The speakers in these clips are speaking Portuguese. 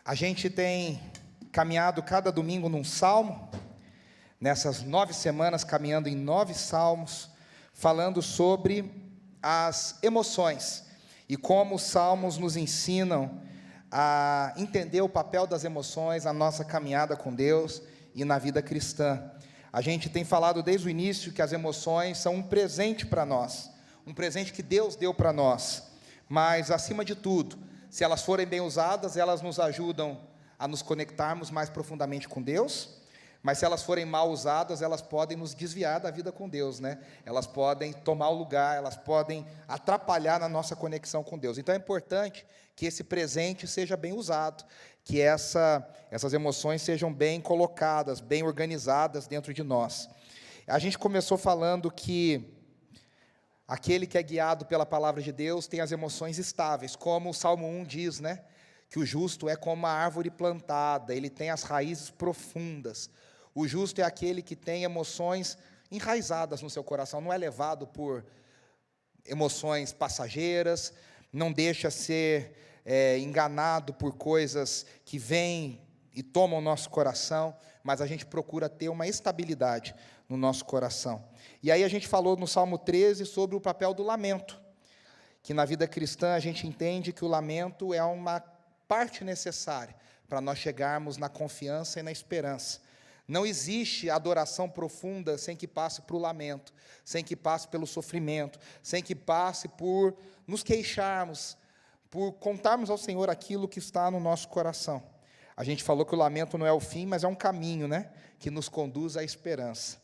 A gente tem caminhado cada domingo num salmo, nessas 9 semanas caminhando em 9 salmos, falando sobre as emoções e como os salmos nos ensinam a entender o papel das emoções na nossa caminhada com Deus e na vida cristã. A gente tem falado desde o início que as emoções são um presente para nós, um presente que Deus deu para nós, mas acima de tudo, se elas forem bem usadas, elas nos ajudam a nos conectarmos mais profundamente com Deus, mas se elas forem mal usadas, elas podem nos desviar da vida com Deus, né? Elas podem tomar o lugar, elas podem atrapalhar na nossa conexão com Deus. Então é importante que esse presente seja bem usado, que essas emoções sejam bem colocadas, bem organizadas dentro de nós. A gente começou falando que aquele que é guiado pela palavra de Deus tem as emoções estáveis, como o Salmo 1 diz, né? Que o justo é como uma árvore plantada, ele tem as raízes profundas. O justo é aquele que tem emoções enraizadas no seu coração, não é levado por emoções passageiras, não deixa ser enganado por coisas que vêm e tomam o nosso coração, mas a gente procura ter uma estabilidade no nosso coração. E aí a gente falou no Salmo 13 sobre o papel do lamento, que na vida cristã a gente entende que o lamento é uma parte necessária para nós chegarmos na confiança e na esperança. Não existe adoração profunda sem que passe por lamento, sem que passe pelo sofrimento, sem que passe por nos queixarmos, por contarmos ao Senhor aquilo que está no nosso coração. A gente falou que o lamento não é o fim, mas é um caminho, né, que nos conduz à esperança.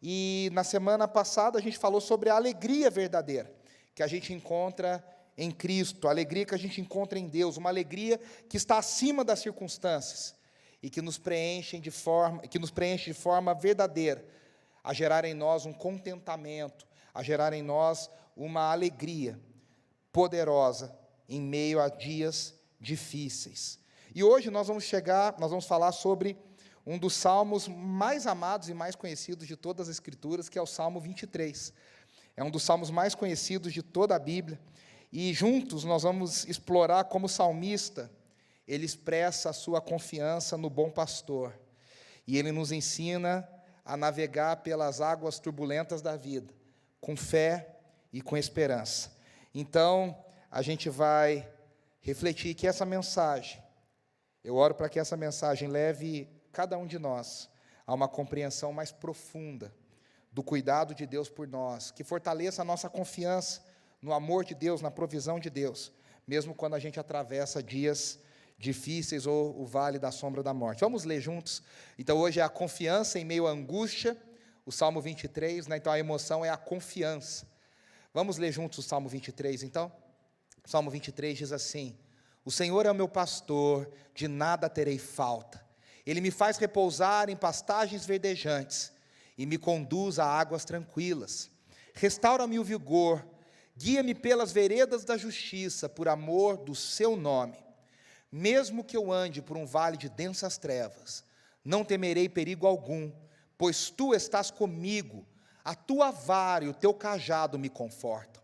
E na semana passada a gente falou sobre a alegria verdadeira, que a gente encontra em Cristo, a alegria que a gente encontra em Deus, uma alegria que está acima das circunstâncias e que nos preenche de forma verdadeira, a gerar em nós um contentamento, a gerar em nós uma alegria poderosa em meio a dias difíceis. E hoje nós vamos falar sobre um dos salmos mais amados e mais conhecidos de todas as Escrituras, que é o Salmo 23. É um dos salmos mais conhecidos de toda a Bíblia. E juntos nós vamos explorar como o salmista, ele expressa a sua confiança no bom pastor. E ele nos ensina a navegar pelas águas turbulentas da vida, com fé e com esperança. Então, a gente vai refletir que essa mensagem, eu oro para que essa mensagem leve cada um de nós a uma compreensão mais profunda do cuidado de Deus por nós, que fortaleça a nossa confiança no amor de Deus, na provisão de Deus, mesmo quando a gente atravessa dias difíceis ou o vale da sombra da morte. Vamos ler juntos? Então, hoje é a confiança em meio à angústia, o Salmo 23, né? Então a emoção é a confiança. Vamos ler juntos o Salmo 23, então? O Salmo 23 diz assim: o Senhor é o meu pastor, de nada terei falta. Ele me faz repousar em pastagens verdejantes e me conduz a águas tranquilas. Restaura-me o vigor, guia-me pelas veredas da justiça, por amor do seu nome. Mesmo que eu ande por um vale de densas trevas, não temerei perigo algum, pois tu estás comigo, a tua vara e o teu cajado me confortam.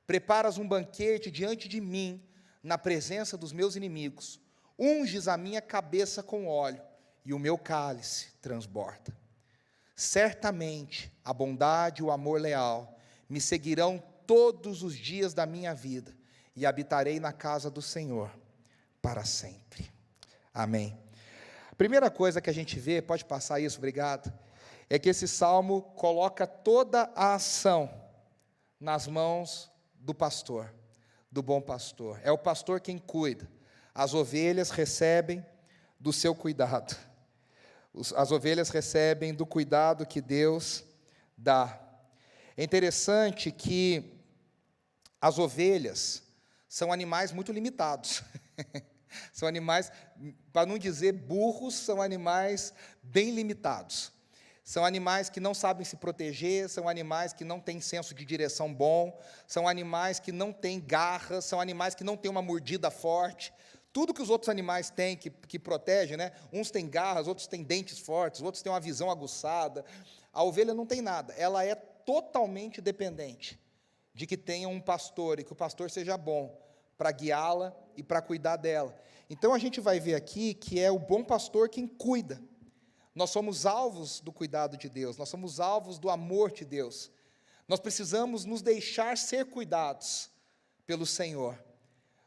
Preparas um banquete diante de mim, na presença dos meus inimigos. Unges a minha cabeça com óleo, e o meu cálice transborda. Certamente a bondade e o amor leal me seguirão todos os dias da minha vida, e habitarei na casa do Senhor para sempre. Amém. A primeira coisa que a gente vê, pode passar isso, obrigado, é que esse salmo coloca toda a ação nas mãos do pastor, do bom pastor. É o pastor quem cuida. As ovelhas recebem do seu cuidado. As ovelhas recebem do cuidado que Deus dá. É interessante que as ovelhas são animais muito limitados. São animais, para não dizer burros, são animais bem limitados. São animais que não sabem se proteger, são animais que não têm senso de direção bom, são animais que não têm garras, são animais que não têm uma mordida forte. Tudo que os outros animais têm que protegem, né? Uns têm garras, outros têm dentes fortes, outros têm uma visão aguçada. A ovelha não tem nada, ela é totalmente dependente de que tenha um pastor e que o pastor seja bom para guiá-la e para cuidar dela. Então a gente vai ver aqui que é o bom pastor quem cuida. Nós somos alvos do cuidado de Deus, nós somos alvos do amor de Deus. Nós precisamos nos deixar ser cuidados pelo Senhor.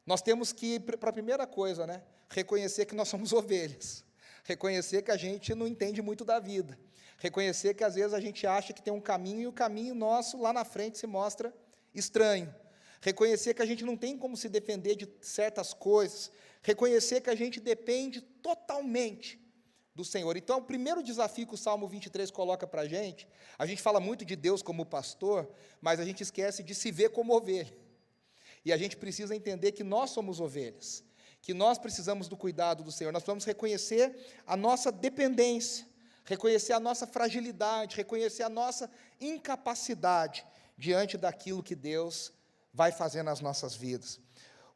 Nós temos que, para a primeira coisa, né, reconhecer que nós somos ovelhas, reconhecer que a gente não entende muito da vida, reconhecer que às vezes a gente acha que tem um caminho e o caminho nosso lá na frente se mostra estranho, reconhecer que a gente não tem como se defender de certas coisas, reconhecer que a gente depende totalmente do Senhor. Então, o primeiro desafio que o Salmo 23 coloca para a gente fala muito de Deus como pastor, mas a gente esquece de se ver como ovelha. E a gente precisa entender que nós somos ovelhas, que nós precisamos do cuidado do Senhor, nós precisamos reconhecer a nossa dependência, reconhecer a nossa fragilidade, reconhecer a nossa incapacidade diante daquilo que Deus vai fazer nas nossas vidas.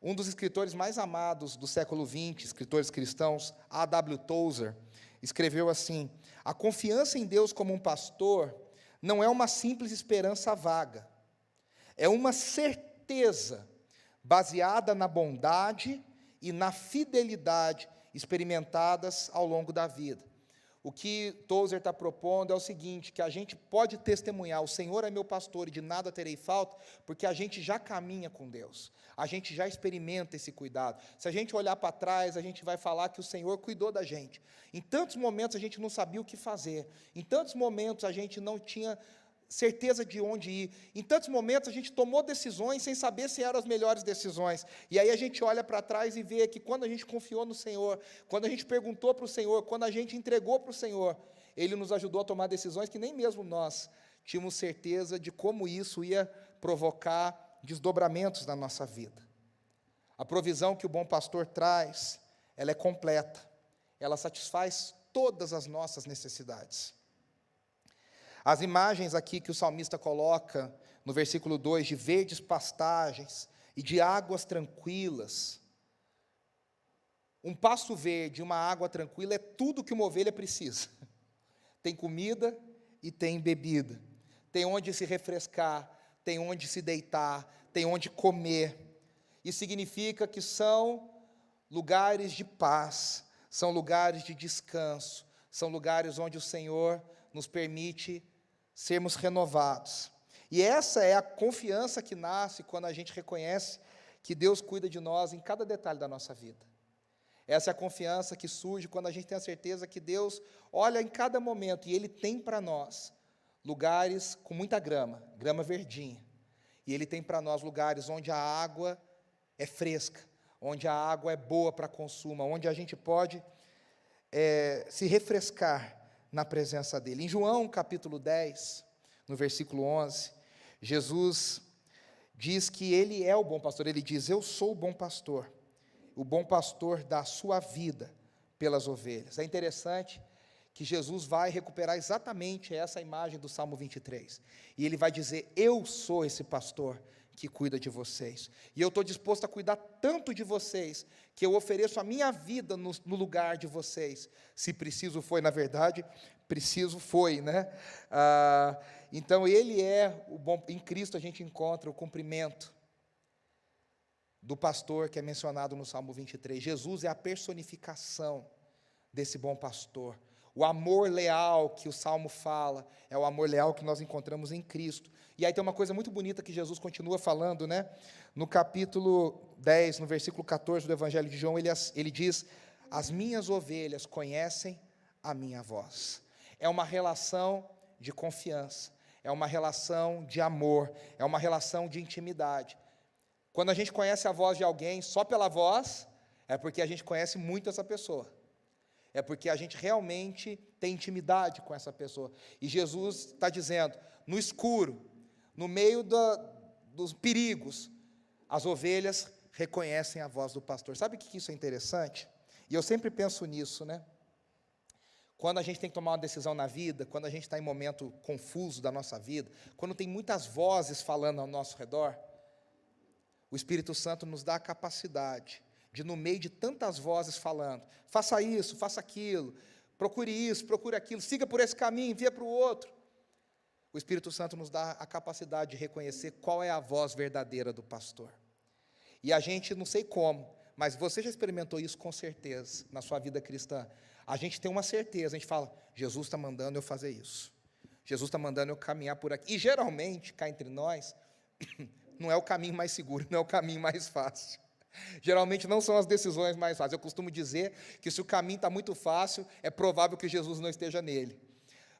Um dos escritores mais amados do século XX, escritores cristãos, A.W. Tozer, escreveu assim: a confiança em Deus como um pastor não é uma simples esperança vaga, é uma certeza baseada na bondade e na fidelidade experimentadas ao longo da vida. O que Tozer está propondo é o seguinte, que a gente pode testemunhar, o Senhor é meu pastor e de nada terei falta, porque a gente já caminha com Deus, a gente já experimenta esse cuidado. Se a gente olhar para trás, a gente vai falar que o Senhor cuidou da gente. Em tantos momentos a gente não sabia o que fazer, em tantos momentos a gente não tinha certeza de onde ir, em tantos momentos a gente tomou decisões sem saber se eram as melhores decisões, e aí a gente olha para trás e vê que quando a gente confiou no Senhor, quando a gente perguntou para o Senhor, quando a gente entregou para o Senhor, Ele nos ajudou a tomar decisões que nem mesmo nós tínhamos certeza de como isso ia provocar desdobramentos na nossa vida. A provisão que o bom pastor traz, ela é completa, ela satisfaz todas as nossas necessidades. As imagens aqui que o salmista coloca no versículo 2, de verdes pastagens e de águas tranquilas. Um pasto verde, uma água tranquila é tudo que uma ovelha precisa. Tem comida e tem bebida. Tem onde se refrescar, tem onde se deitar, tem onde comer. Isso significa que são lugares de paz, são lugares de descanso, são lugares onde o Senhor nos permite sermos renovados. E essa é a confiança que nasce quando a gente reconhece que Deus cuida de nós em cada detalhe da nossa vida. Essa é a confiança que surge quando a gente tem a certeza que Deus olha em cada momento e Ele tem para nós lugares com muita grama, grama verdinha. E Ele tem para nós lugares onde a água é fresca, onde a água é boa para consumo, onde a gente pode se refrescar na presença dEle. Em João, capítulo 10, no versículo 11, Jesus diz que Ele é o bom pastor. Ele diz: eu sou o bom pastor dá a sua vida pelas ovelhas. É interessante que Jesus vai recuperar exatamente essa imagem do Salmo 23. E Ele vai dizer: eu sou esse pastor que cuida de vocês. E eu estou disposto a cuidar tanto de vocês, que eu ofereço a minha vida no lugar de vocês. Se preciso foi, na verdade, preciso foi, né? Então, Ele é o bom. Em Cristo a gente encontra o cumprimento do pastor que é mencionado no Salmo 23. Jesus é a personificação desse bom pastor. O amor leal que o Salmo fala, é o amor leal que nós encontramos em Cristo. E aí tem uma coisa muito bonita que Jesus continua falando, né? No capítulo 10, no versículo 14 do Evangelho de João, ele diz: as minhas ovelhas conhecem a minha voz. É uma relação de confiança, é uma relação de amor, é uma relação de intimidade. Quando a gente conhece a voz de alguém só pela voz, é porque a gente conhece muito essa pessoa. É porque a gente realmente tem intimidade com essa pessoa. E Jesus está dizendo, no escuro, no meio dos perigos, as ovelhas reconhecem a voz do pastor. Sabe o que isso é interessante? E eu sempre penso nisso, né? Quando a gente tem que tomar uma decisão na vida, quando a gente está em momento confuso da nossa vida, quando tem muitas vozes falando ao nosso redor, o Espírito Santo nos dá a capacidade de, no meio de tantas vozes falando, faça isso, faça aquilo, procure isso, procure aquilo, siga por esse caminho, via para o outro. O Espírito Santo nos dá a capacidade de reconhecer qual é a voz verdadeira do pastor. E a gente, não sei como, mas você já experimentou isso com certeza, na sua vida cristã. A gente tem uma certeza, a gente fala, Jesus está mandando eu fazer isso. Jesus está mandando eu caminhar por aqui. E geralmente, cá entre nós, não é o caminho mais seguro, não é o caminho mais fácil. Geralmente não são as decisões mais fáceis. Eu costumo dizer que se o caminho está muito fácil, é provável que Jesus não esteja nele.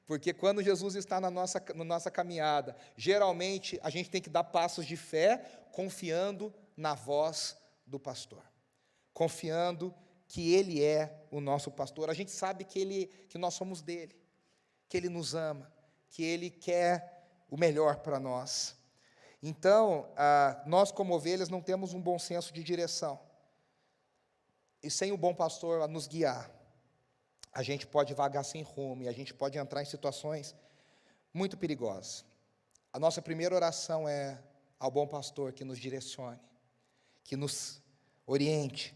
Porque quando Jesus está na nossa caminhada, geralmente a gente tem que dar passos de fé, confiando na voz do pastor. Confiando que Ele é o nosso pastor. A gente sabe que nós somos dele, que Ele nos ama, que Ele quer o melhor para nós. Então, nós como ovelhas não temos um bom senso de direção. E sem o bom pastor a nos guiar, a gente pode vagar sem rumo, e a gente pode entrar em situações muito perigosas. A nossa primeira oração é ao bom pastor que nos direcione, que nos oriente,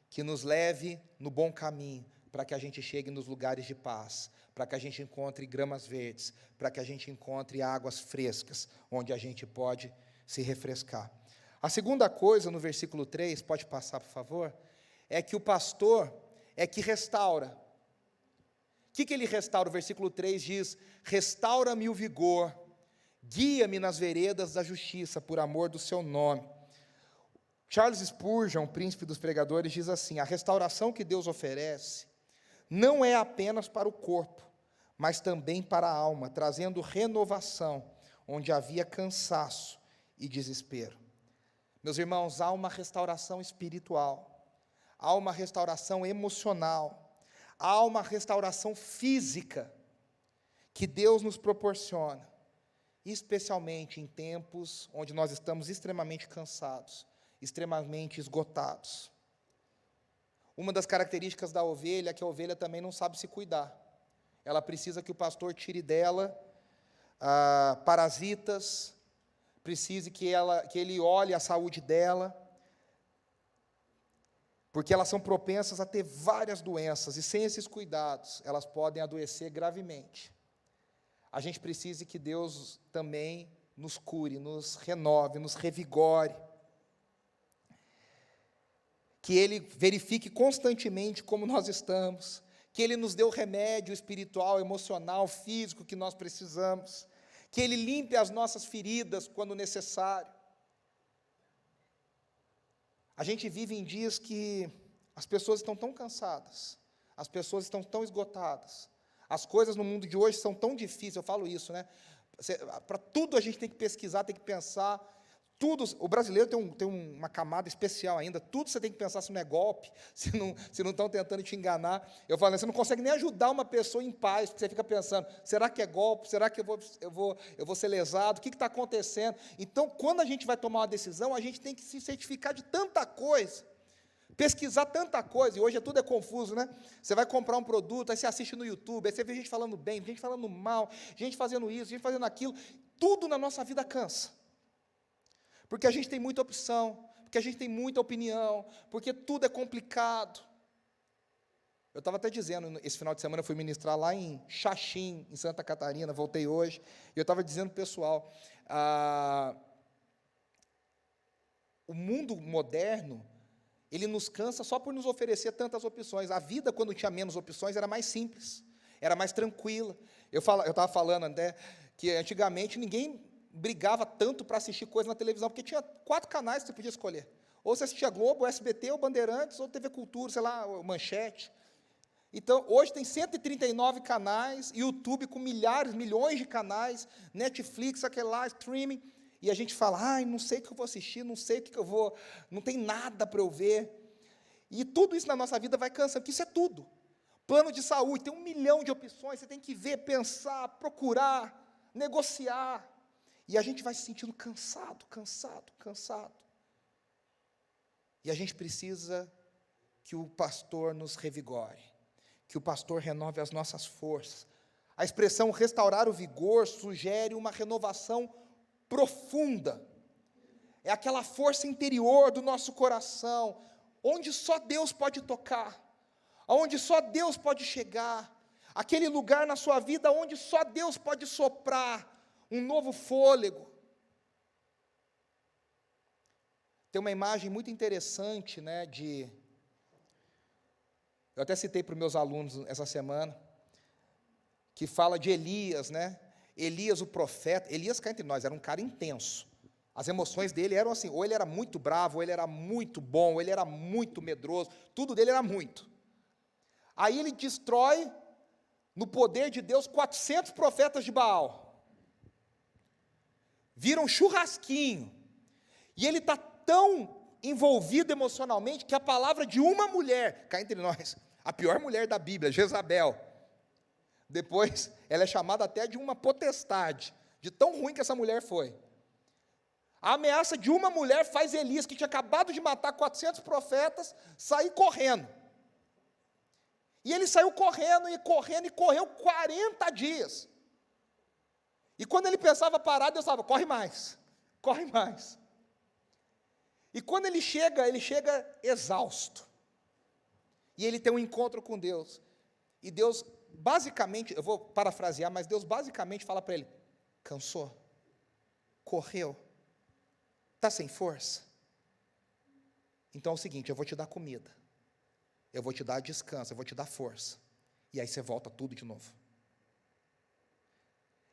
que nos leve no bom caminho, para que a gente chegue nos lugares de paz, para que a gente encontre gramas verdes, para que a gente encontre águas frescas, onde a gente pode se refrescar. A segunda coisa, no versículo 3, pode passar, por favor, é que o pastor é que restaura. O que ele restaura? O versículo 3 diz, restaura-me o vigor, guia-me nas veredas da justiça, por amor do seu nome. Charles Spurgeon, príncipe dos pregadores, diz assim, a restauração que Deus oferece não é apenas para o corpo, mas também para a alma, trazendo renovação, onde havia cansaço e desespero. Meus irmãos, há uma restauração espiritual, há uma restauração emocional, há uma restauração física que Deus nos proporciona, especialmente em tempos onde nós estamos extremamente cansados, extremamente esgotados. Uma das características da ovelha é que a ovelha também não sabe se cuidar. Ela precisa que o pastor tire dela parasitas, precise que ele olhe a saúde dela, porque elas são propensas a ter várias doenças, e sem esses cuidados, elas podem adoecer gravemente. A gente precisa que Deus também nos cure, nos renove, nos revigore, que Ele verifique constantemente como nós estamos, que Ele nos dê o remédio espiritual, emocional, físico que nós precisamos, que Ele limpe as nossas feridas quando necessário. A gente vive em dias que as pessoas estão tão cansadas, as pessoas estão tão esgotadas, as coisas no mundo de hoje são tão difíceis, eu falo isso, né? Para tudo a gente tem que pesquisar, tem que pensar, tudo, o brasileiro tem uma camada especial ainda, tudo você tem que pensar se não é golpe, se não estão tentando te enganar. Eu falo, você não consegue nem ajudar uma pessoa em paz, porque você fica pensando, será que é golpe, será que eu vou ser lesado, o que está acontecendo? Então, quando a gente vai tomar uma decisão, a gente tem que se certificar de tanta coisa, pesquisar tanta coisa, e hoje tudo é confuso, né? Você vai comprar um produto, aí você assiste no YouTube, aí você vê gente falando bem, gente falando mal, gente fazendo isso, gente fazendo aquilo, tudo na nossa vida cansa. Porque a gente tem muita opção, porque a gente tem muita opinião, porque tudo é complicado. Eu estava até dizendo, esse final de semana eu fui ministrar lá em Xaxim, em Santa Catarina, voltei hoje, e eu estava dizendo para o pessoal, o mundo moderno, ele nos cansa só por nos oferecer tantas opções. A vida, quando tinha menos opções, era mais simples, era mais tranquila. Eu estava falando até que antigamente ninguém brigava tanto para assistir coisa na televisão, porque tinha 4 canais que você podia escolher. Ou você assistia Globo, SBT, ou Bandeirantes, ou TV Cultura, sei lá, Manchete. Então, hoje tem 139 canais, YouTube com milhões de canais, Netflix, aquele lá, streaming, e a gente fala, não sei o que eu vou assistir, não sei o que eu vou, não tem nada para eu ver. E tudo isso na nossa vida vai cansando, porque isso é tudo. Plano de saúde, tem 1 milhão de opções, você tem que ver, pensar, procurar, negociar. E a gente vai se sentindo cansado. E a gente precisa que o pastor nos revigore, que o pastor renove as nossas forças. A expressão restaurar o vigor sugere uma renovação profunda. É aquela força interior do nosso coração, onde só Deus pode tocar, onde só Deus pode chegar, aquele lugar na sua vida onde só Deus pode soprar um novo fôlego. Tem uma imagem muito interessante, né, eu até citei para os meus alunos essa semana, que fala de Elias, né? Elias, o profeta. Elias, cá entre nós, era um cara intenso. As emoções dele eram assim, ou ele era muito bravo, ou ele era muito bom, ou ele era muito medroso, tudo dele era muito. Aí ele destrói, no poder de Deus, 400 profetas de Baal. Vira um churrasquinho. E ele está tão envolvido emocionalmente que a palavra de uma mulher, cá entre nós, a pior mulher da Bíblia, Jezabel, depois ela é chamada até de uma potestade, de tão ruim que essa mulher foi. A ameaça de uma mulher faz Elias, que tinha acabado de matar 400 profetas, sair correndo. E ele saiu correndo e correndo e correu 40 dias. E quando ele pensava parar, Deus falava, corre mais, corre mais. E quando ele chega exausto. E ele tem um encontro com Deus. E Deus, basicamente, eu vou parafrasear, mas Deus basicamente fala para ele, cansou, correu, está sem força? Então é o seguinte, eu vou te dar comida, eu vou te dar descanso, eu vou te dar força, e aí você volta tudo de novo.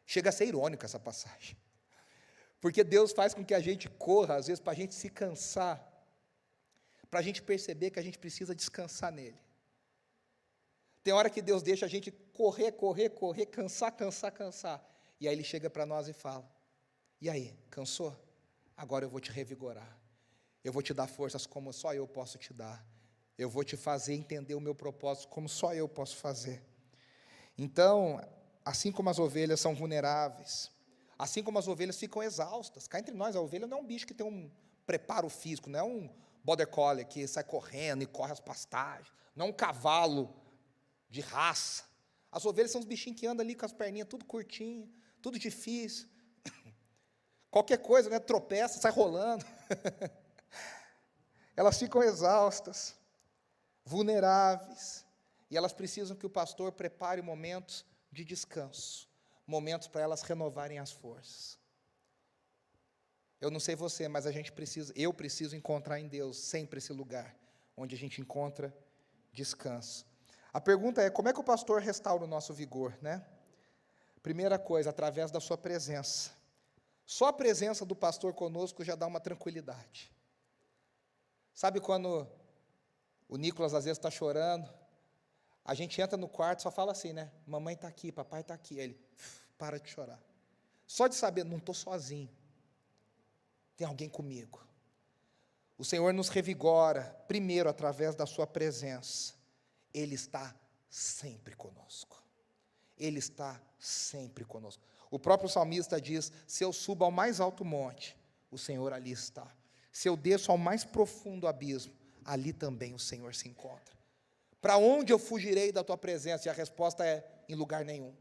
Chega a ser irônico essa passagem, porque Deus faz com que a gente corra, às vezes, para a gente se cansar, para a gente perceber que a gente precisa descansar nele. Tem hora que Deus deixa a gente correr, cansar, e aí Ele chega para nós e fala, e aí, cansou? Agora eu vou te revigorar, eu vou te dar forças como só eu posso te dar, eu vou te fazer entender o meu propósito como só eu posso fazer. Então, assim como as ovelhas são vulneráveis, assim como as ovelhas ficam exaustas, cá entre nós, a ovelha não é um bicho que tem um preparo físico, não é um border collie que sai correndo e corre as pastagens, não é um cavalo de raça. As ovelhas são os bichinhos que andam ali com as perninhas tudo curtinho, tudo difícil. Qualquer coisa, né, tropeça, sai rolando. Elas ficam exaustas, vulneráveis, e elas precisam que o pastor prepare momentos de descanso, momentos para elas renovarem as forças. Eu não sei você, mas eu preciso encontrar em Deus sempre esse lugar onde a gente encontra descanso. A pergunta é, como é que o pastor restaura o nosso vigor, né? Primeira coisa, através da sua presença. Só a presença do pastor conosco já dá uma tranquilidade. Sabe quando o Nicolas às vezes está chorando, a gente entra no quarto e só fala assim, né? Mamãe está aqui, papai está aqui. Aí ele, para de chorar. Só de saber, não estou sozinho. Tem alguém comigo. O Senhor nos revigora, primeiro, através da sua presença. Ele está sempre conosco. Ele está sempre conosco. O próprio salmista diz, se eu subo ao mais alto monte, o Senhor ali está. Se eu desço ao mais profundo abismo, ali também o Senhor se encontra. Para onde eu fugirei da tua presença? E a resposta é, em lugar nenhum.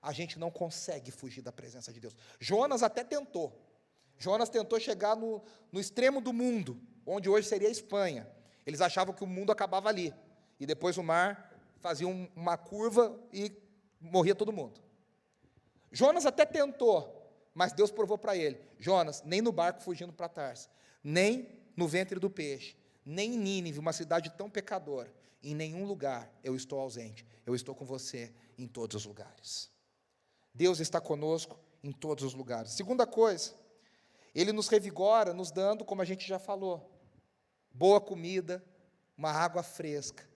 A gente não consegue fugir da presença de Deus. Jonas até tentou. Jonas tentou chegar no extremo do mundo, onde hoje seria a Espanha. Eles achavam que o mundo acabava ali. E depois o mar fazia uma curva e morria todo mundo. Jonas até tentou, mas Deus provou para ele, Jonas, nem no barco fugindo para Tarso, nem no ventre do peixe, nem em Nínive, uma cidade tão pecadora, em nenhum lugar eu estou ausente, eu estou com você em todos os lugares. Deus está conosco em todos os lugares. Segunda coisa, Ele nos revigora, nos dando, como a gente já falou, boa comida, uma água fresca.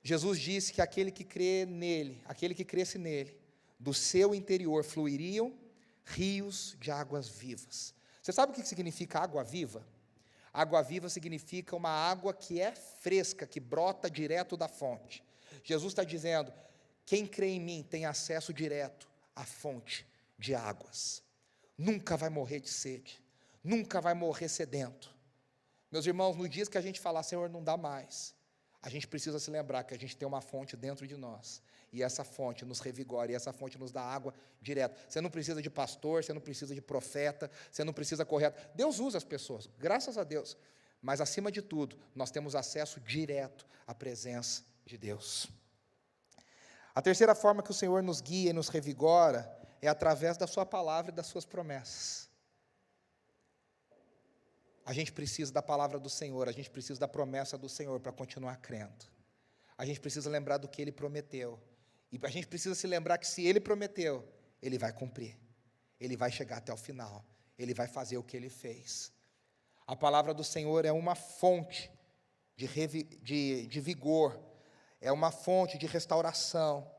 Jesus disse que aquele que crê nele, aquele que cresce nele, do seu interior fluiriam rios de águas vivas. Você sabe o que significa água viva? Água viva significa uma água que é fresca, que brota direto da fonte. Jesus está dizendo, quem crê em mim tem acesso direto à fonte de águas. Nunca vai morrer de sede, nunca vai morrer sedento. Meus irmãos, no dia que a gente falar, Senhor, não dá mais, a gente precisa se lembrar que a gente tem uma fonte dentro de nós, e essa fonte nos revigora, e essa fonte nos dá água direto. Você não precisa de pastor, você não precisa de profeta, você não precisa correr. Deus usa as pessoas, graças a Deus, mas acima de tudo, nós temos acesso direto à presença de Deus. A terceira forma que o Senhor nos guia e nos revigora é através da sua palavra e das suas promessas. A gente precisa da palavra do Senhor, a gente precisa da promessa do Senhor para continuar crendo. A gente precisa lembrar do que Ele prometeu. E a gente precisa se lembrar que se Ele prometeu, Ele vai cumprir. Ele vai chegar até o final. Ele vai fazer o que Ele fez. A palavra do Senhor é uma fonte de vigor, é uma fonte de restauração.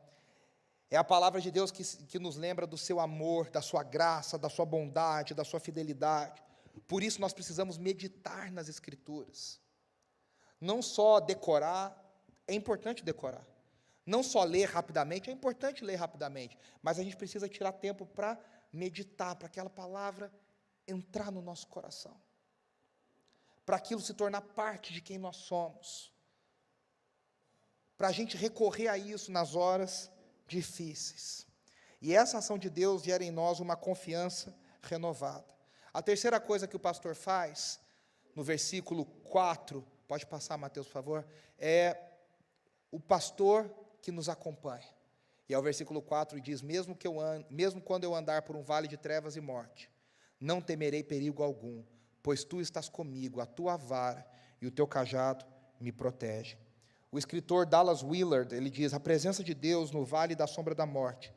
É a palavra de Deus que nos lembra do seu amor, da sua graça, da sua bondade, da sua fidelidade. Por isso nós precisamos meditar nas Escrituras. Não só decorar, é importante decorar. Não só ler rapidamente, é importante ler rapidamente. Mas a gente precisa tirar tempo para meditar, para aquela palavra entrar no nosso coração. Para aquilo se tornar parte de quem nós somos. Para a gente recorrer a isso nas horas difíceis. E essa ação de Deus gera em nós uma confiança renovada. A terceira coisa que o pastor faz, no versículo 4, pode passar, Mateus, por favor, é o pastor que nos acompanha. E ao versículo 4 diz, mesmo quando eu andar por um vale de trevas e morte, não temerei perigo algum, pois tu estás comigo, a tua vara e o teu cajado me protegem. O escritor Dallas Willard, ele diz, a presença de Deus no vale da sombra da morte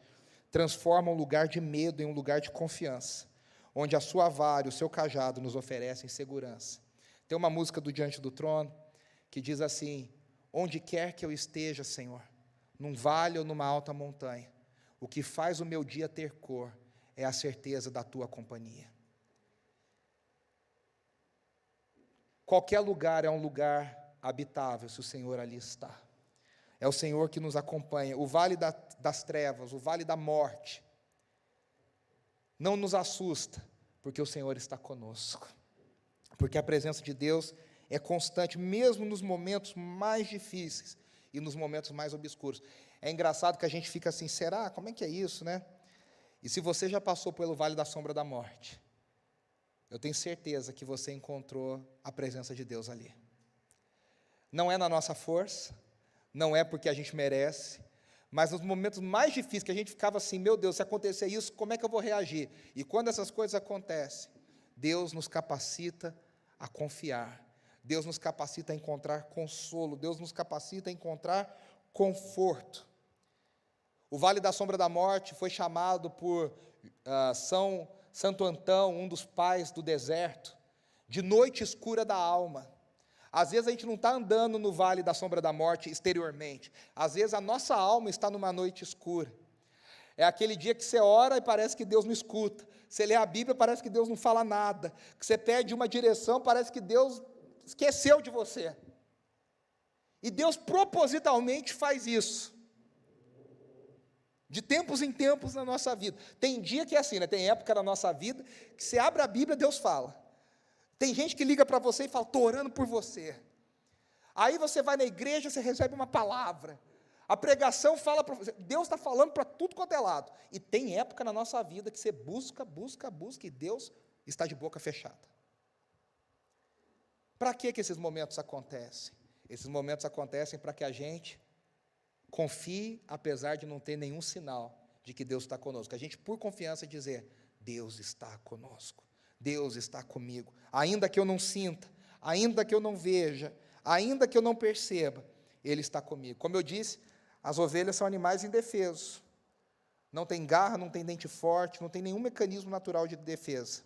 transforma um lugar de medo em um lugar de confiança, onde a sua vara e o seu cajado nos oferecem segurança. Tem uma música do Diante do Trono que diz assim, onde quer que eu esteja, Senhor, num vale ou numa alta montanha, o que faz o meu dia ter cor é a certeza da tua companhia. Qualquer lugar é um lugar habitável se o Senhor ali está. É o Senhor que nos acompanha. O vale das trevas, o vale da morte, não nos assusta, porque o Senhor está conosco. Porque a presença de Deus é constante, mesmo nos momentos mais difíceis e nos momentos mais obscuros. É engraçado que a gente fica assim, será? Como é que é isso, né? E se você já passou pelo vale da sombra da morte, eu tenho certeza que você encontrou a presença de Deus ali. Não é na nossa força, não é porque a gente merece, mas nos momentos mais difíceis que a gente ficava assim, meu Deus, se acontecer isso, como é que eu vou reagir? E quando essas coisas acontecem, Deus nos capacita a confiar, Deus nos capacita a encontrar consolo, Deus nos capacita a encontrar conforto. O Vale da Sombra da Morte foi chamado por Santo Antão, um dos pais do deserto, de noite escura da alma. Às vezes a gente não está andando no Vale da Sombra da Morte exteriormente, às vezes a nossa alma está numa noite escura. É aquele dia que você ora e parece que Deus não escuta, você lê a Bíblia parece que Deus não fala nada, que você pede uma direção, parece que Deus esqueceu de você. E Deus propositalmente faz isso, de tempos em tempos na nossa vida. Tem dia que é assim, né? Tem época na nossa vida que você abre a Bíblia, Deus fala. Tem gente que liga para você e fala, estou orando por você. Aí você vai na igreja, você recebe uma palavra. A pregação fala para você, Deus está falando para tudo quanto é lado. E tem época na nossa vida que você busca, e Deus está de boca fechada. Para que esses momentos acontecem? Esses momentos acontecem para que a gente confie, apesar de não ter nenhum sinal de que Deus está conosco. A gente, por confiança, dizer, Deus está conosco. Deus está comigo, ainda que eu não sinta, ainda que eu não veja, ainda que eu não perceba, Ele está comigo. Como eu disse, as ovelhas são animais indefesos, não tem garra, não tem dente forte, não tem nenhum mecanismo natural de defesa.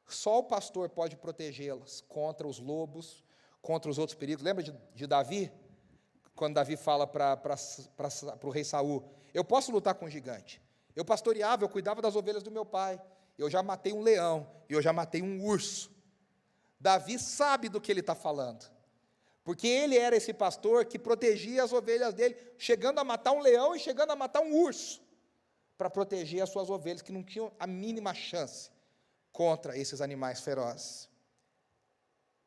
Só o pastor pode protegê-las contra os lobos, contra os outros perigos. Lembra de Davi? Quando Davi fala para o rei Saul, eu posso lutar com um gigante, eu pastoreava, eu cuidava das ovelhas do meu pai, eu já matei um leão, eu já matei um urso. Davi sabe do que ele está falando, porque ele era esse pastor que protegia as ovelhas dele, chegando a matar um leão e chegando a matar um urso, para proteger as suas ovelhas, que não tinham a mínima chance contra esses animais ferozes.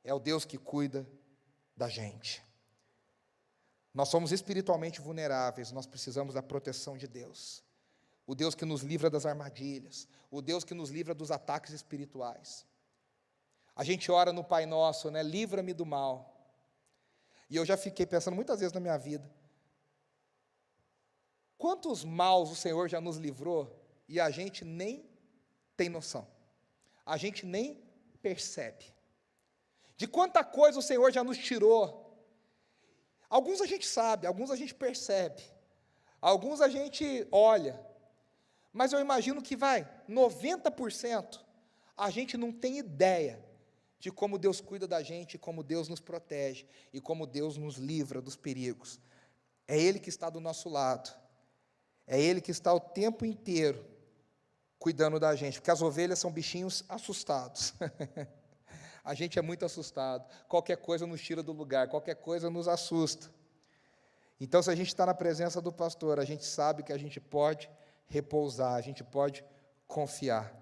É o Deus que cuida da gente. Nós somos espiritualmente vulneráveis, nós precisamos da proteção de Deus. O Deus que nos livra das armadilhas, o Deus que nos livra dos ataques espirituais. A gente ora no Pai Nosso, né? Livra-me do mal. E eu já fiquei pensando muitas vezes na minha vida, quantos maus o Senhor já nos livrou e a gente nem tem noção, a gente nem percebe. de quanta coisa o Senhor já nos tirou. Alguns a gente sabe, alguns a gente percebe, alguns a gente olha, mas eu imagino que 90% a gente não tem ideia de como Deus cuida da gente, como Deus nos protege e como Deus nos livra dos perigos. É Ele que está do nosso lado, é Ele que está o tempo inteiro cuidando da gente, porque as ovelhas são bichinhos assustados. A gente é muito assustado, qualquer coisa nos tira do lugar, qualquer coisa nos assusta. Então, se a gente está na presença do pastor, a gente sabe que a gente pode repousar, a gente pode confiar.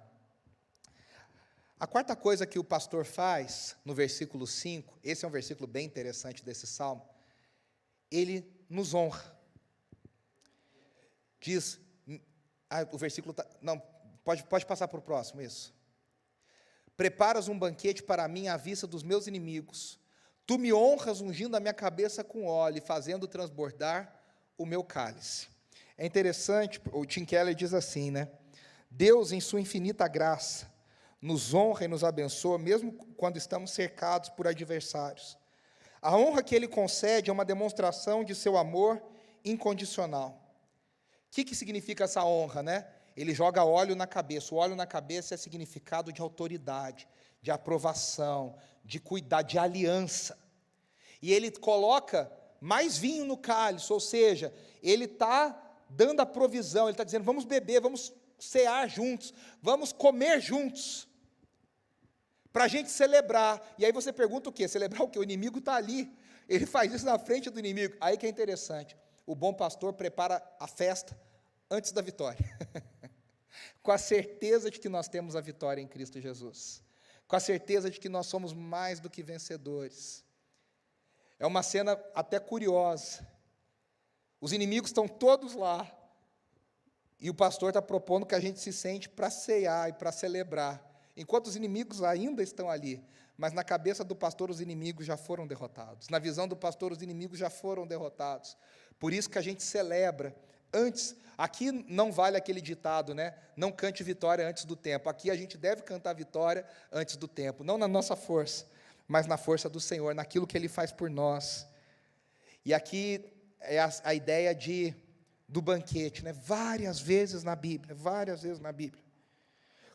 A quarta coisa que o pastor faz, no versículo 5, esse é um versículo bem interessante desse salmo, ele nos honra. Diz, o versículo está, não, pode passar para o próximo, isso. Preparas um banquete para mim à vista dos meus inimigos. Tu me honras ungindo a minha cabeça com óleo e fazendo transbordar o meu cálice. É interessante, o Tim Keller diz assim, né? Deus, em sua infinita graça, nos honra e nos abençoa, mesmo quando estamos cercados por adversários. A honra que Ele concede é uma demonstração de seu amor incondicional. O que significa essa honra, né? Ele joga óleo na cabeça. O óleo na cabeça é significado de autoridade, de aprovação, de cuidado, de aliança. E ele coloca mais vinho no cálice, ou seja, ele está dando a provisão, ele está dizendo, vamos beber, vamos cear juntos, vamos comer juntos, para a gente celebrar. E aí você pergunta o quê? Celebrar o quê? O inimigo está ali, ele faz isso na frente do inimigo. Aí que é interessante, o bom pastor prepara a festa antes da vitória, com a certeza de que nós temos a vitória em Cristo Jesus, com a certeza de que nós somos mais do que vencedores. É uma cena até curiosa, os inimigos estão todos lá, e o pastor está propondo que a gente se sente para cear e para celebrar, enquanto os inimigos ainda estão ali, mas na cabeça do pastor os inimigos já foram derrotados, na visão do pastor os inimigos já foram derrotados, por isso que a gente celebra antes. Aqui não vale aquele ditado, né? Não cante vitória antes do tempo. Aqui a gente deve cantar vitória antes do tempo, não na nossa força, mas na força do Senhor, naquilo que Ele faz por nós. E aqui é a ideia do banquete, né? Várias vezes na Bíblia,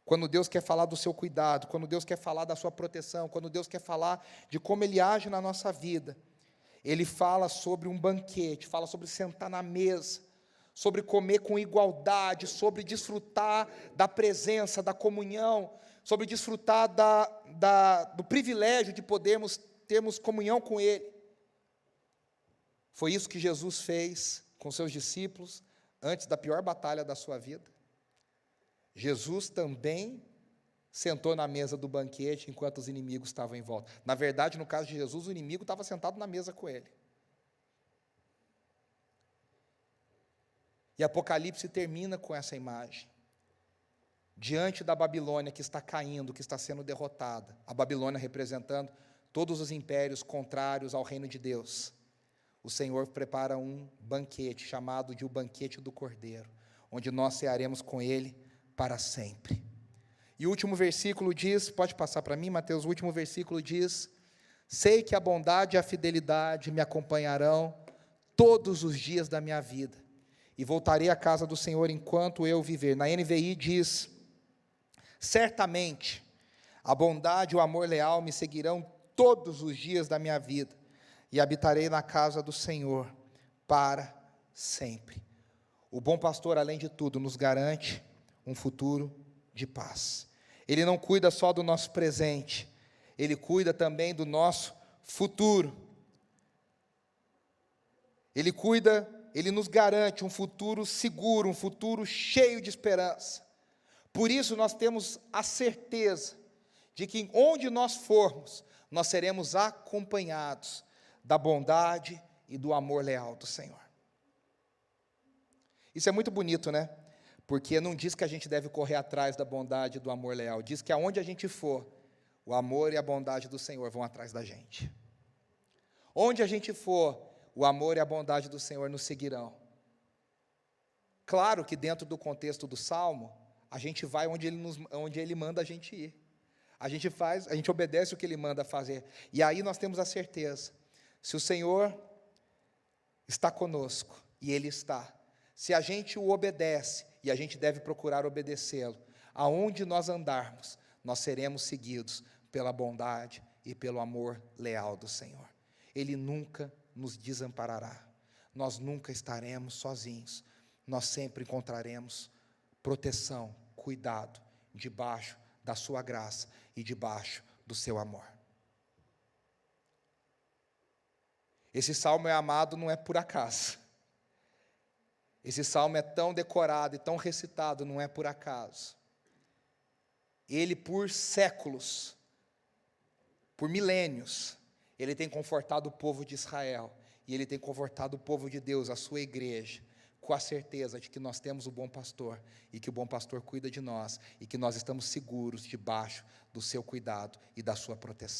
quando Deus quer falar do seu cuidado, quando Deus quer falar da sua proteção, quando Deus quer falar de como Ele age na nossa vida, Ele fala sobre um banquete, fala sobre sentar na mesa, sobre comer com igualdade, sobre desfrutar da presença, da comunhão, sobre desfrutar do privilégio de termos comunhão com Ele. Foi isso que Jesus fez com seus discípulos antes da pior batalha da sua vida. Jesus também sentou na mesa do banquete enquanto os inimigos estavam em volta. Na verdade, no caso de Jesus, o inimigo estava sentado na mesa com Ele. E Apocalipse termina com essa imagem. Diante da Babilônia que está caindo, que está sendo derrotada, a Babilônia representando todos os impérios contrários ao reino de Deus, o Senhor prepara um banquete, chamado de o banquete do Cordeiro, onde nós cearemos com Ele para sempre. E o último versículo diz, pode passar para mim, Mateus, o último versículo diz, sei que a bondade e a fidelidade me acompanharão todos os dias da minha vida, e voltarei à casa do Senhor enquanto eu viver. Na NVI diz, certamente, a bondade e o amor leal me seguirão todos os dias da minha vida, e habitarei na casa do Senhor para sempre. O bom pastor, além de tudo, nos garante um futuro de paz. Ele não cuida só do nosso presente, Ele cuida também do nosso futuro. Ele nos garante um futuro seguro, um futuro cheio de esperança. Por isso nós temos a certeza de que onde nós formos, nós seremos acompanhados da bondade e do amor leal do Senhor. Isso é muito bonito, né? Porque não diz que a gente deve correr atrás da bondade e do amor leal, diz que aonde a gente for, o amor e a bondade do Senhor vão atrás da gente. Onde a gente for, o amor e a bondade do Senhor nos seguirão. Claro que dentro do contexto do Salmo, a gente vai onde Ele manda a gente ir. A gente faz, a gente obedece o que Ele manda fazer. E aí nós temos a certeza, se o Senhor está conosco, e Ele está, se a gente o obedece, e a gente deve procurar obedecê-lo, aonde nós andarmos, nós seremos seguidos pela bondade e pelo amor leal do Senhor. Ele nunca nos desamparará, nós nunca estaremos sozinhos, nós sempre encontraremos proteção, cuidado, debaixo da sua graça e debaixo do seu amor. Esse salmo é amado não é por acaso. Esse salmo é tão decorado e tão recitado, não é por acaso. Ele, por séculos, por milênios, ele tem confortado o povo de Israel, e ele tem confortado o povo de Deus, a sua igreja, com a certeza de que nós temos o bom pastor, e que o bom pastor cuida de nós, e que nós estamos seguros debaixo do seu cuidado e da sua proteção.